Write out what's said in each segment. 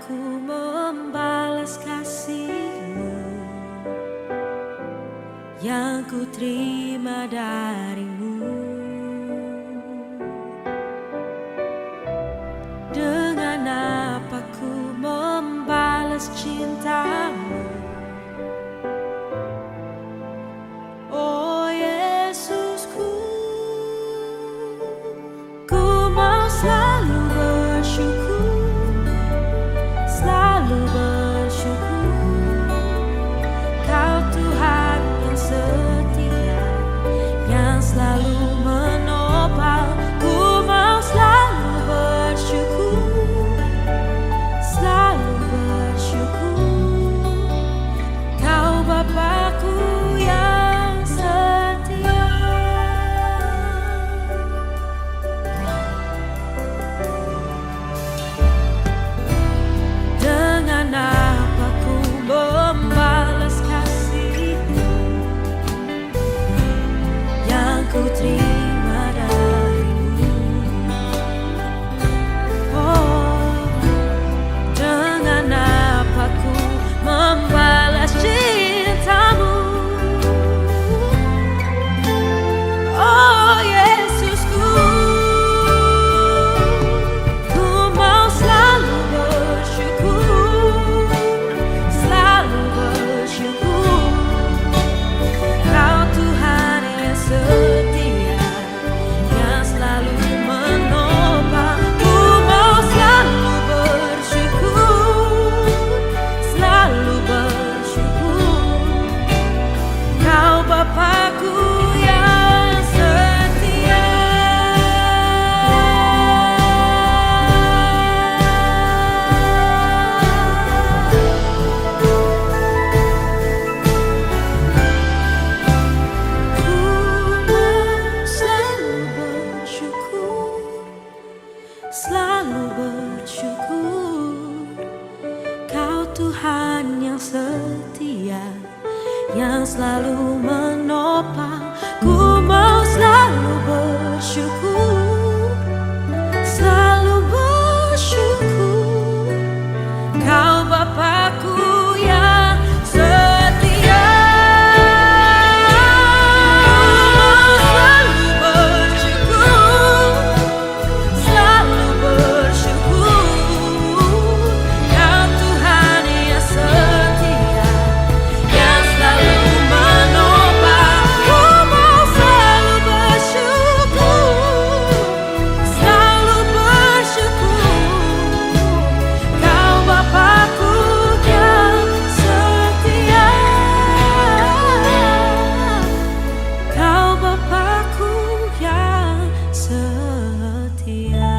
aku membalas kasih-Mu yang ku terima dari-Mu? Dengan apa ku membalas cinta-Mu? Oh Yesusku, ku mau selalu bersyukur, selalu bersyukur. Kau Tuhan yang setia, yang selalu menopang. Ku mau selalu bersyukur, selalu bersyukur. Kau Bapa-Ku yang setia. Dengan apa ku membalas kasih-Mu yang ku terima dari-Mu? Oh, dengan apa ku membalas cinta-Mu? Oh Yesusku, ku mau selalu bersyukur, selalu bersyukur. Kau Tuhan yang setia, yang selalu menopang. Ku mau selalu bersyukur, selalu bersyukur. Kau Bapa-Ku yang setia. Ku mau selalu bersyukur, selalu bersyukur. Kau Tuhan yang setia, yang selalu menopang. Ku mau selalu bersyukur, selalu bersyukur. Kau Bapa-Ku yang setia. Selalu bersyukur, selalu bersyukur. Kau Tuhan yang setia, yang selalu menopang. Ku mau selalu bersyukur, selalu bersyukur. Kau Bapa-Ku yang setia, Kau Bapa-Ku yang setia.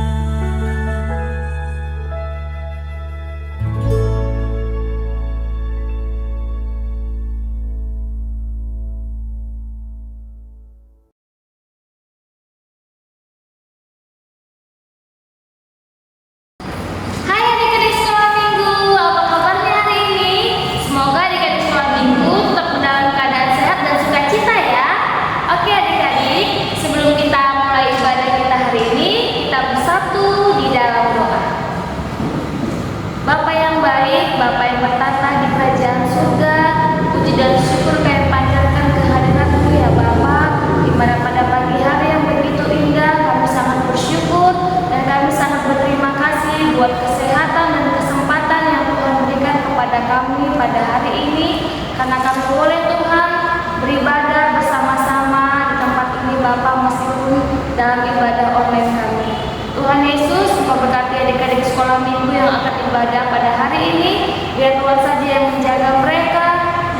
Hai adik-adik sekolah minggu, apa kabarnya hari ini? Semoga adik-adik sekolah minggu tetap dalam keadaan sehat dan sukacita ya. Oke adik-adik, sebelum kita mulai ibadah kita hari ini, kita bersatu di dalam doa. Bapa yang baik, Bapa yang bertata di kerajaan surga, puji dan syukur kami panjatkan kehadirat-Mu ya Bapa, di mana pada pagi hari yang begitu indah kami sangat bersyukur dan kami sangat berterima kasih buat kesehatan dan kesempatan yang Tuhan berikan kepada kami pada hari ini, karena kami boleh Tuhan beribadah bersama-sama di tempat ini Bapa, meskipun dalam ibadah online kami. Tuhan Yesus, Engkau berkati adik-adik sekolah minggu yang akan ibadah pada hari ini. Biar Tuhan saja yang menjaga mereka,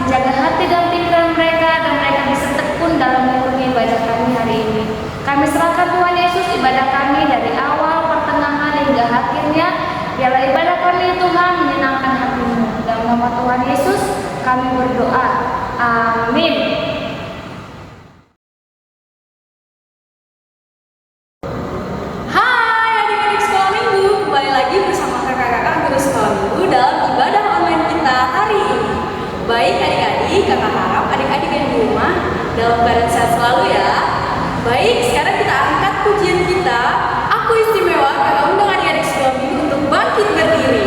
menjaga hati dan pikiran mereka, dan mereka bisa tekun dalam mengikuti ibadah kami hari ini. Kami serahkan Tuhan Yesus ibadah kami dari awal, pertengahan hingga akhirnya. Biarlah ibadah kami Tuhan menyenangkan hati-Mu. Dalam nama Tuhan Yesus kami berdoa. Amin. Hai adik-adik sekolah minggu, kembali lagi bersama kakak-kakak guru sekolah minggu dalam ibadah online kita hari ini. Baik adik-adik, kakak harap adik-adik yang di rumah dalam keadaan sehat selalu ya. Baik, sekarang kita angkat pujian kita. Aku istimewa, kakak undang adik-adik sekolah minggu untuk bangkit berdiri.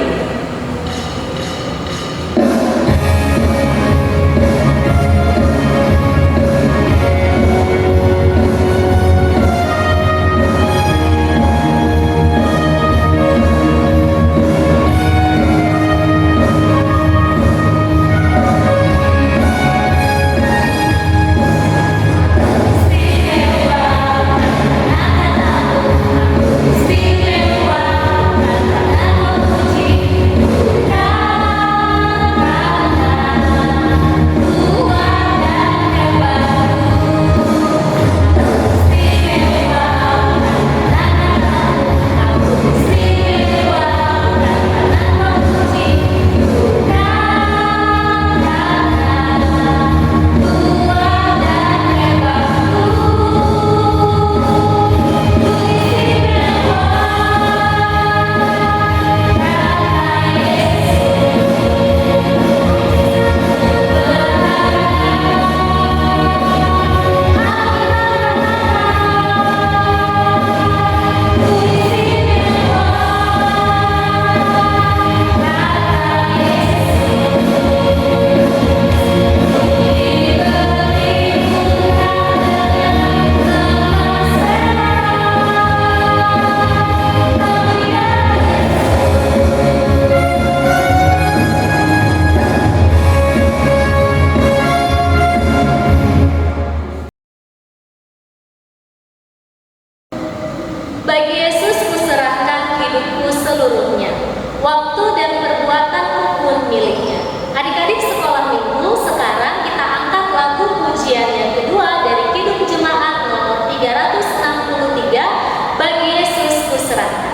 seluruhnya. Waktu dan perbuatanmu pun miliknya. Adik-adik sekolah minggu, sekarang kita angkat lagu pujian yang kedua dari Kidung Jemaat nomor 363, Bagi Yesus Kuserahkan.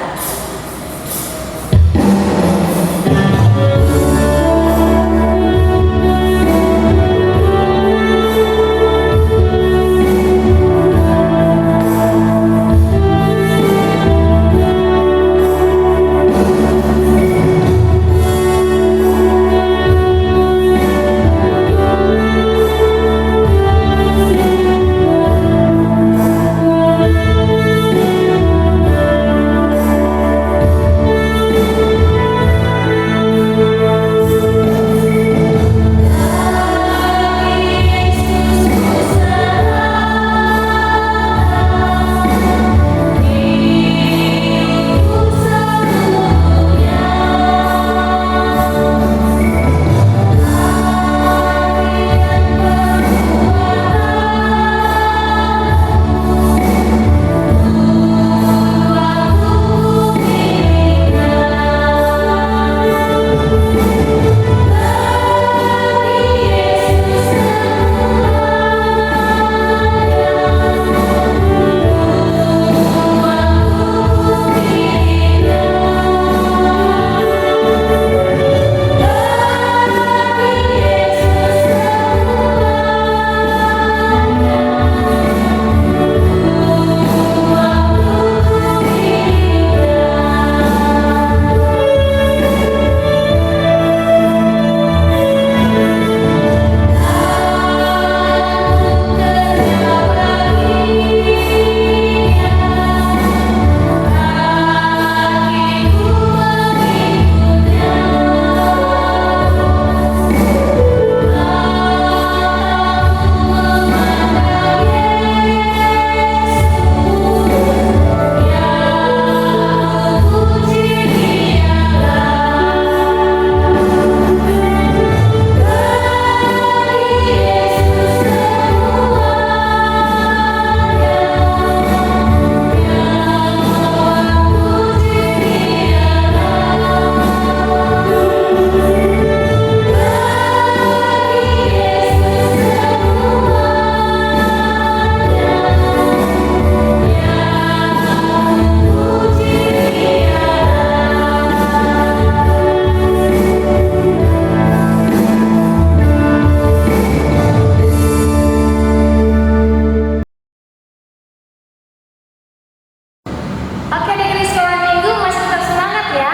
Oke, adik-adik sekolah minggu masih tetap semangat ya.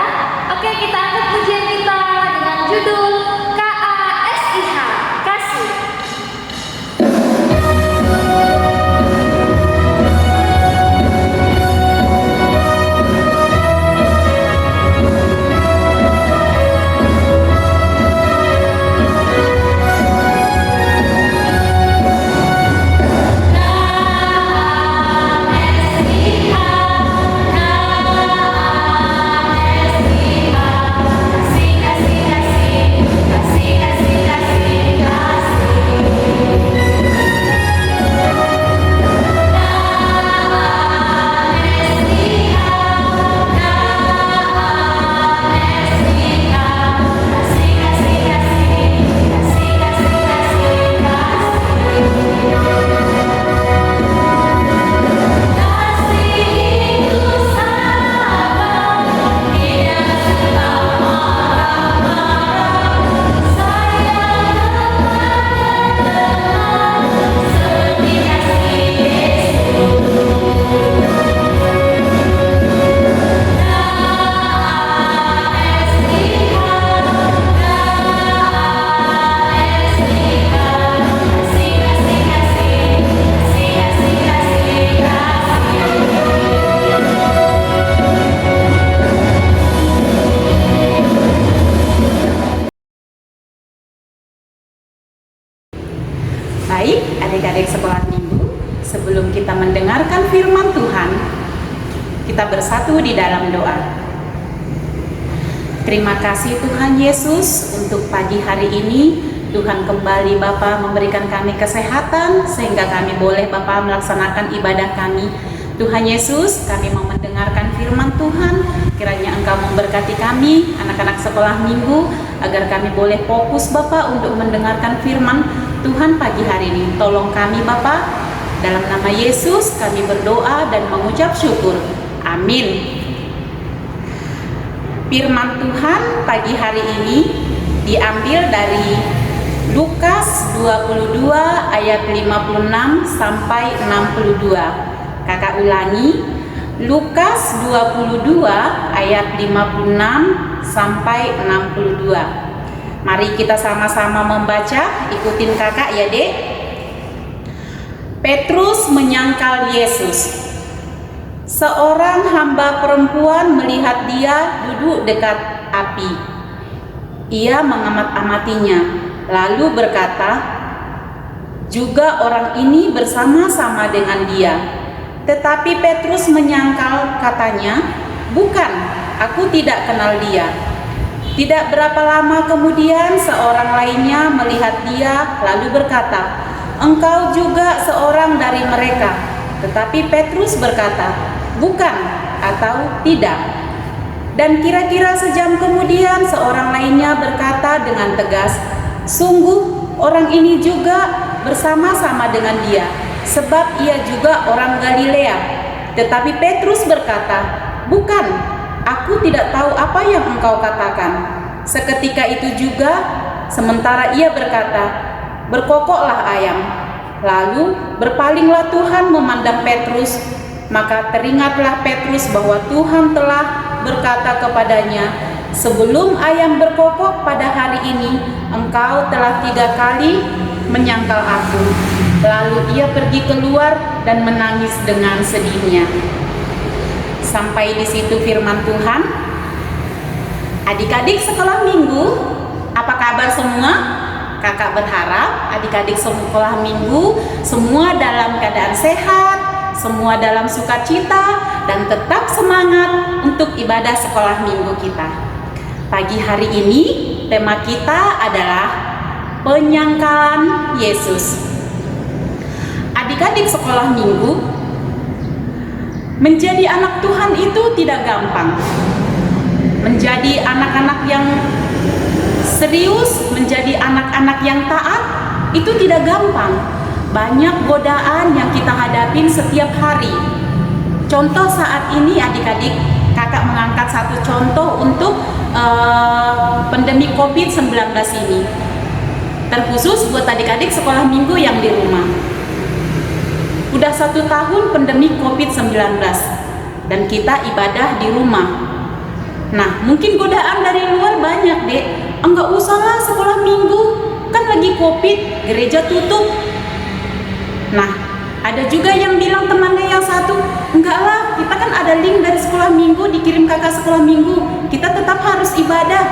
Oke, kita angkat pujian kita dengan judul KASIH, Kasih. Baik, adik-adik sekolah minggu, sebelum kita mendengarkan firman Tuhan, kita bersatu di dalam doa. Terima kasih Tuhan Yesus untuk pagi hari ini. Tuhan kembali Bapa memberikan kami kesehatan sehingga kami boleh Bapa melaksanakan ibadah kami. Tuhan Yesus, kami mau mendengarkan firman Tuhan. Kiranya Engkau memberkati kami, anak-anak sekolah minggu, agar kami boleh fokus Bapak untuk mendengarkan firman Tuhan pagi hari ini. Tolong kami Bapak, dalam nama Yesus kami berdoa dan mengucap syukur. Amin. Firman Tuhan pagi hari ini diambil dari Lukas 22 ayat 56 sampai 62. Kakak ulangi, Lukas 22 ayat 56 sampai 62. Mari kita sama-sama membaca, ikutin kakak ya Dek. Petrus menyangkal Yesus. Seorang hamba perempuan melihat dia duduk dekat api. Ia mengamat-amatinya, lalu berkata, juga orang ini bersama-sama dengan dia. Tetapi Petrus menyangkal, katanya, bukan, aku tidak kenal dia. Tidak berapa lama kemudian seorang lainnya melihat dia lalu berkata, engkau juga seorang dari mereka. Tetapi Petrus berkata, bukan atau tidak. Dan kira-kira sejam kemudian seorang lainnya berkata dengan tegas, sungguh orang ini juga bersama-sama dengan dia, sebab ia juga orang Galilea. Tetapi Petrus berkata, bukan, aku tidak tahu apa yang engkau katakan. Seketika itu juga, sementara ia berkata, berkokoklah ayam. Lalu berpalinglah Tuhan memandang Petrus, maka teringatlah Petrus bahwa Tuhan telah berkata kepadanya, sebelum ayam berkokok pada hari ini, engkau telah 3 kali menyangkal aku. Lalu ia pergi keluar dan menangis dengan sedihnya. Sampai di situ firman Tuhan. Adik-adik sekolah minggu, apa kabar semua? Kakak berharap adik-adik sekolah minggu semua dalam keadaan sehat, semua dalam sukacita, dan tetap semangat untuk ibadah sekolah minggu kita. Pagi hari ini tema kita adalah penyangkalan Yesus. Adik-adik sekolah minggu, menjadi anak Tuhan itu tidak gampang. Menjadi anak-anak yang serius, menjadi anak-anak yang taat, itu tidak gampang. Banyak godaan yang kita hadapin setiap hari. Contoh saat ini adik-adik, kakak mengangkat satu contoh untuk pandemi COVID-19 ini. Terkhusus buat adik-adik sekolah minggu yang di rumah. Udah 1 tahun pandemi COVID-19 dan kita ibadah di rumah. Nah, mungkin godaan dari luar banyak, Dek. Enggak usahlah sekolah minggu, kan lagi COVID, gereja tutup. Nah, ada juga yang bilang temannya yang satu, enggak lah, kita kan ada link dari sekolah minggu, dikirim kakak sekolah minggu, kita tetap harus ibadah.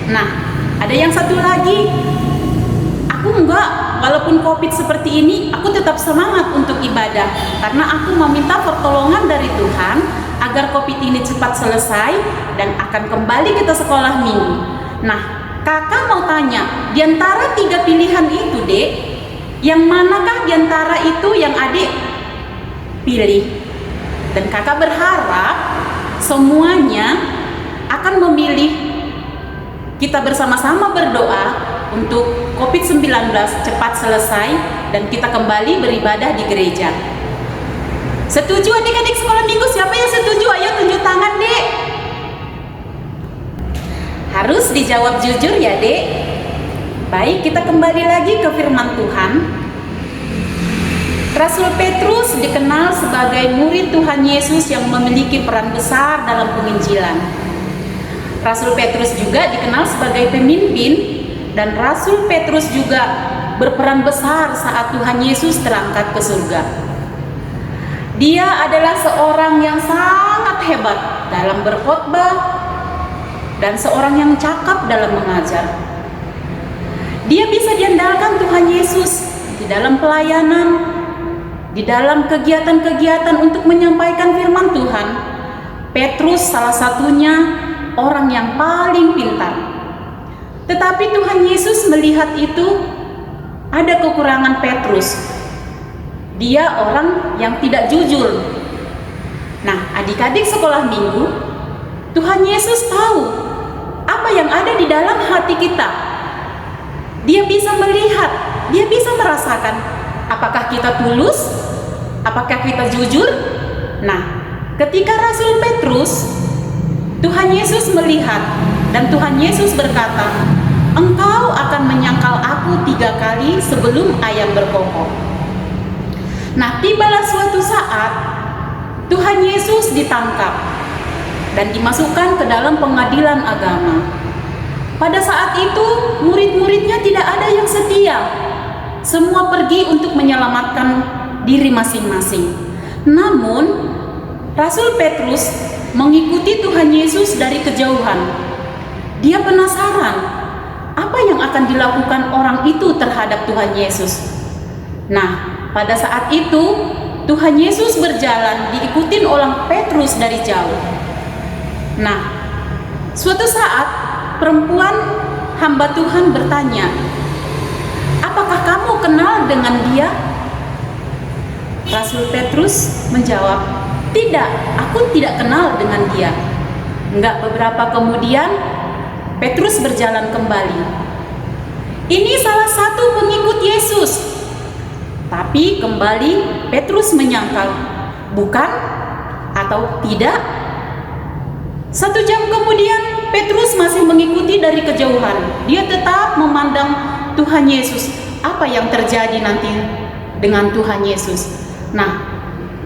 Nah, ada yang satu lagi, aku enggak, walaupun COVID seperti ini, aku tetap semangat untuk ibadah, karena aku meminta pertolongan dari Tuhan agar COVID ini cepat selesai dan akan kembali kita sekolah minggu. Nah, kakak mau tanya, di antara 3 pilihan itu, Dek, yang manakah di antara itu yang adik pilih? Dan kakak berharap semuanya akan memilih. Kita bersama-sama berdoa untuk COVID-19 cepat selesai dan kita kembali beribadah di gereja. Setuju adik-adik sekolah minggu? Siapa yang setuju? Ayo tunjuk tangan, Dek. Harus dijawab jujur ya, Dek. Baik, kita kembali lagi ke firman Tuhan. Rasul Petrus dikenal sebagai murid Tuhan Yesus yang memiliki peran besar dalam penginjilan. Rasul Petrus juga dikenal sebagai pemimpin, dan Rasul Petrus juga berperan besar saat Tuhan Yesus terangkat ke surga. Dia adalah seorang yang sangat hebat dalam berkhotbah dan seorang yang cakap dalam mengajar. Dia bisa diandalkan Tuhan Yesus di dalam pelayanan, di dalam kegiatan-kegiatan untuk menyampaikan firman Tuhan. Petrus salah satunya orang yang paling pintar. Tetapi Tuhan Yesus melihat itu ada kekurangan Petrus. Dia orang yang tidak jujur. Nah, adik-adik sekolah minggu, Tuhan Yesus tahu apa yang ada di dalam hati kita. Dia bisa melihat, dia bisa merasakan apakah kita tulus, apakah kita jujur. Nah, ketika Rasul Petrus, Tuhan Yesus melihat dan Tuhan Yesus berkata, "Engkau akan menyangkal aku 3 kali sebelum ayam berkokok." Nah, tibalah suatu saat Tuhan Yesus ditangkap dan dimasukkan ke dalam pengadilan agama. Pada saat itu murid-muridnya tidak ada yang setia. Semua pergi untuk menyelamatkan diri masing-masing. Namun Rasul Petrus mengikuti Tuhan Yesus dari kejauhan. Dia penasaran apa yang akan dilakukan orang itu terhadap Tuhan Yesus. Nah, pada saat itu Tuhan Yesus berjalan diikutin oleh Petrus dari jauh. Nah, suatu saat perempuan hamba Tuhan bertanya, "Apakah kamu kenal dengan dia?" Rasul Petrus menjawab, "Tidak, aku tidak kenal dengan dia." Enggak beberapa kemudian Petrus berjalan kembali. Ini salah satu pengikut Yesus. Tapi kembali Petrus menyangkal, bukan atau tidak. 1 jam kemudian Petrus masih mengikuti dari kejauhan. Dia tetap memandang Tuhan Yesus. Apa yang terjadi nanti dengan Tuhan Yesus? Nah,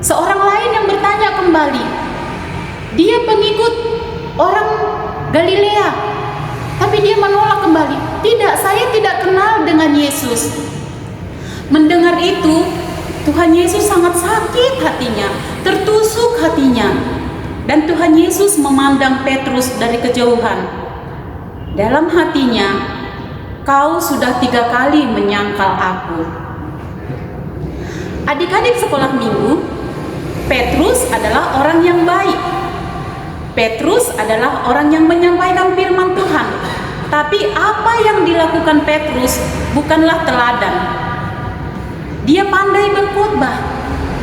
seorang lain yang bertanya kembali. Dia pengikut orang Galilea, tapi dia menolak kembali. Tidak, saya tidak kenal dengan Yesus. Mendengar itu, Tuhan Yesus sangat sakit hatinya, tertusuk hatinya. Dan Tuhan Yesus memandang Petrus dari kejauhan. Dalam hatinya, "Kau sudah 3 kali menyangkal aku." Adik-adik sekolah minggu, Petrus adalah orang yang baik. Petrus adalah orang yang menyampaikan firman Tuhan. Tapi apa yang dilakukan Petrus bukanlah teladan. Dia pandai berkhotbah,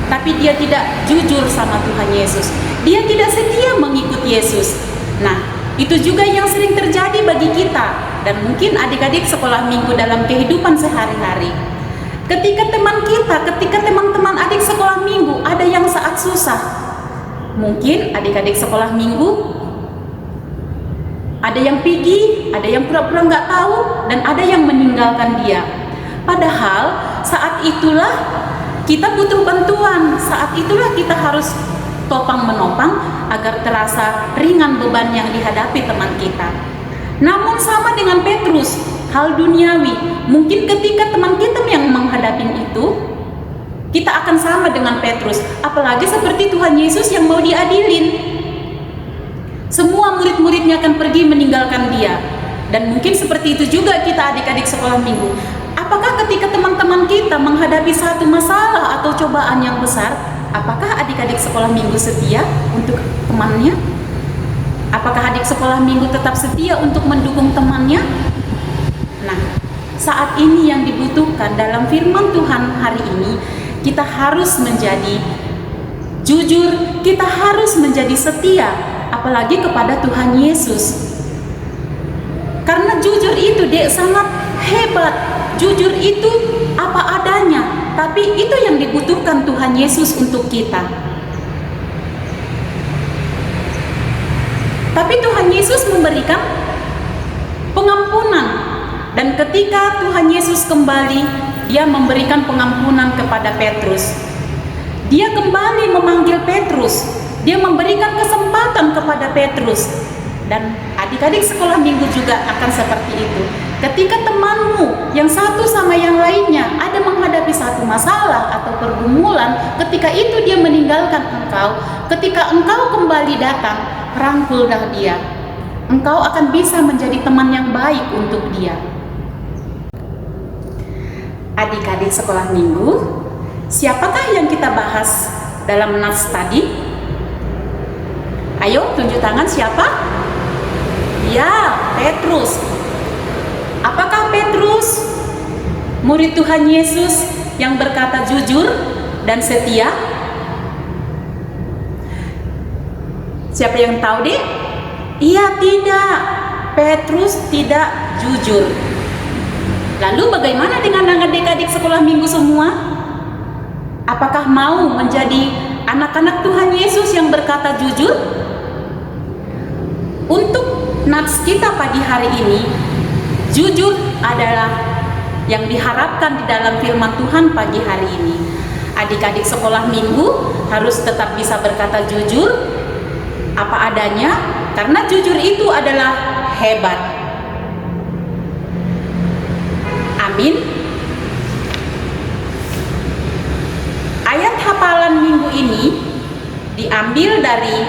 tapi dia tidak jujur sama Tuhan Yesus. Dia tidak setia mengikut Yesus. Nah, itu juga yang sering terjadi bagi kita dan mungkin adik-adik sekolah minggu dalam kehidupan sehari-hari. Ketika teman-teman adik sekolah minggu ada yang saat susah, mungkin adik-adik sekolah minggu ada yang pergi, ada yang pura-pura nggak tahu, dan ada yang meninggalkan dia. Padahal saat itulah kita butuh bantuan, saat itulah kita harus topang menopang agar terasa ringan beban yang dihadapi teman kita. Namun sama dengan Petrus, hal duniawi, mungkin ketika teman kita yang menghadapi itu, kita akan sama dengan Petrus, apalagi seperti Tuhan Yesus yang mau diadilin. Semua murid-muridnya akan pergi meninggalkan dia. Dan mungkin seperti itu juga kita adik-adik sekolah minggu. Apakah ketika teman-teman kita menghadapi satu masalah atau cobaan yang besar, apakah adik-adik sekolah minggu setia untuk temannya? Apakah adik sekolah minggu tetap setia untuk mendukung temannya? Nah, saat ini yang dibutuhkan dalam firman Tuhan hari ini, kita harus menjadi jujur, kita harus menjadi setia, apalagi kepada Tuhan Yesus. Karena jujur itu sangat hebat, jujur itu apa adanya, tapi itu yang dibutuhkan Tuhan Yesus untuk kita. Tapi Tuhan Yesus memberikan pengampunan, dan ketika Tuhan Yesus kembali, dia memberikan pengampunan kepada Petrus. Dia kembali memanggil Petrus, dia memberikan kesempatan kepada Petrus. Dan adik-adik sekolah minggu juga akan seperti itu. Ketika temanmu yang satu sama yang lainnya ada menghadapi satu masalah atau pergumulan, ketika itu dia meninggalkan engkau, ketika engkau kembali datang, rangkullah dia. Engkau akan bisa menjadi teman yang baik untuk dia. Adik-adik sekolah minggu, siapakah yang kita bahas dalam nats tadi? Ayo tunjuk tangan, siapa? Ya, Petrus. Apakah Petrus murid Tuhan Yesus yang berkata jujur dan setia? Siapa yang tahu, Dek? Ia tidak. Petrus tidak jujur. Lalu bagaimana dengan adik-adik sekolah minggu semua? Apakah mau menjadi anak-anak Tuhan Yesus yang berkata jujur? Untuk nats kita pagi hari ini, jujur adalah yang diharapkan di dalam firman Tuhan pagi hari ini. Adik-adik sekolah minggu harus tetap bisa berkata jujur apa adanya, karena jujur itu adalah hebat. Amin. Ayat hafalan minggu ini diambil dari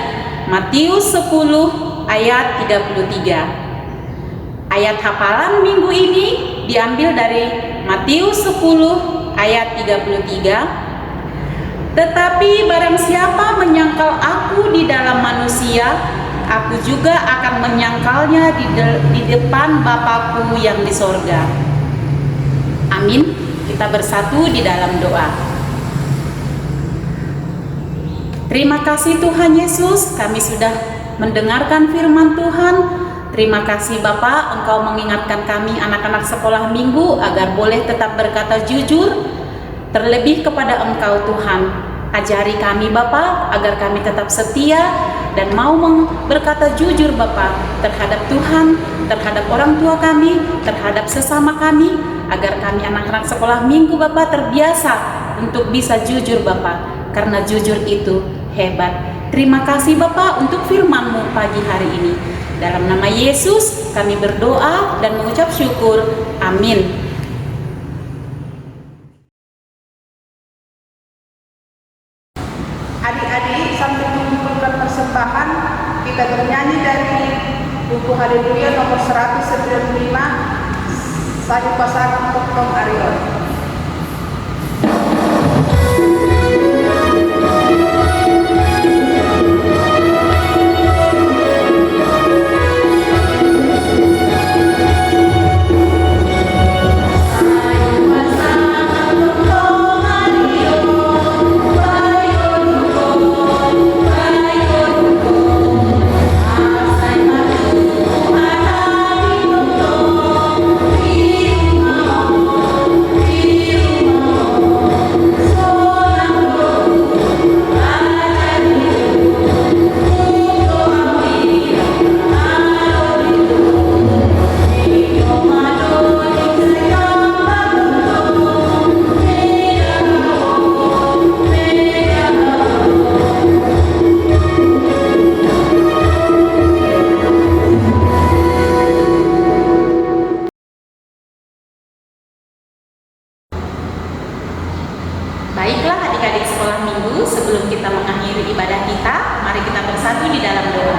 Matius 10 ayat 33. Ayat hafalan minggu ini diambil dari Matius 10 ayat 33. Tetapi barang siapa menyangkal aku di dalam manusia, aku juga akan menyangkalnya di depan Bapakku yang di sorga. Amin. Kita bersatu di dalam doa. Terima kasih Tuhan Yesus, kami sudah mendengarkan firman Tuhan. Terima kasih Bapak, Engkau mengingatkan kami anak-anak sekolah minggu agar boleh tetap berkata jujur. Terlebih kepada Engkau Tuhan, ajari kami Bapak agar kami tetap setia dan mau berkata jujur Bapak terhadap Tuhan, terhadap orang tua kami, terhadap sesama kami, agar kami anak-anak sekolah minggu Bapak terbiasa untuk bisa jujur Bapak, karena jujur itu hebat. Terima kasih Bapak untuk firman-Mu pagi hari ini. Dalam nama Yesus kami berdoa dan mengucap syukur. Amin. Adik-adik, sambil mengumpulkan persembahan, kita bernyanyi dari buku Haleluya nomor 195, Sayur Pasangan Tong Arion. Baiklah adik-adik sekolah minggu, sebelum kita mengakhiri ibadah kita, mari kita bersatu di dalam doa.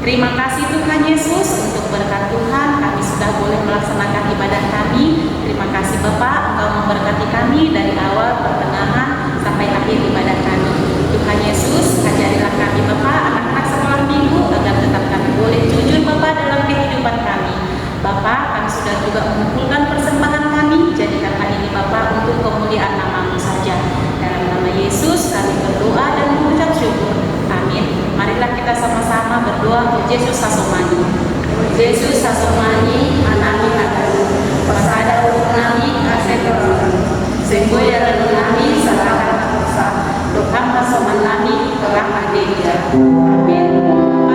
Terima kasih Tuhan Yesus untuk berkat Tuhan, kami sudah boleh melaksanakan ibadah kami. Terima kasih Bapak, Engkau memberkati kami dari awal, pertengahan, sampai akhir ibadah kami. Tuhan Yesus, ajarilah kami Bapak, anak-anak sekolah minggu, agar tetap kami boleh jujur Bapak dalam kehidupan kami. Bapak, kami sudah juga mengumpulkan persembahan kami, jadikan hal ini Bapak untuk kemuliaan nama-Mu saja. Dalam nama Yesus kami berdoa dan mengucap syukur. Amin. Marilah kita sama-sama berdoa. Yesus sasomani. Yesus sasomani, anami katamu. Pasada untuk nami kasih semboya dan nami salah dosa. Dokam sasoman nami telah hadir. Amin.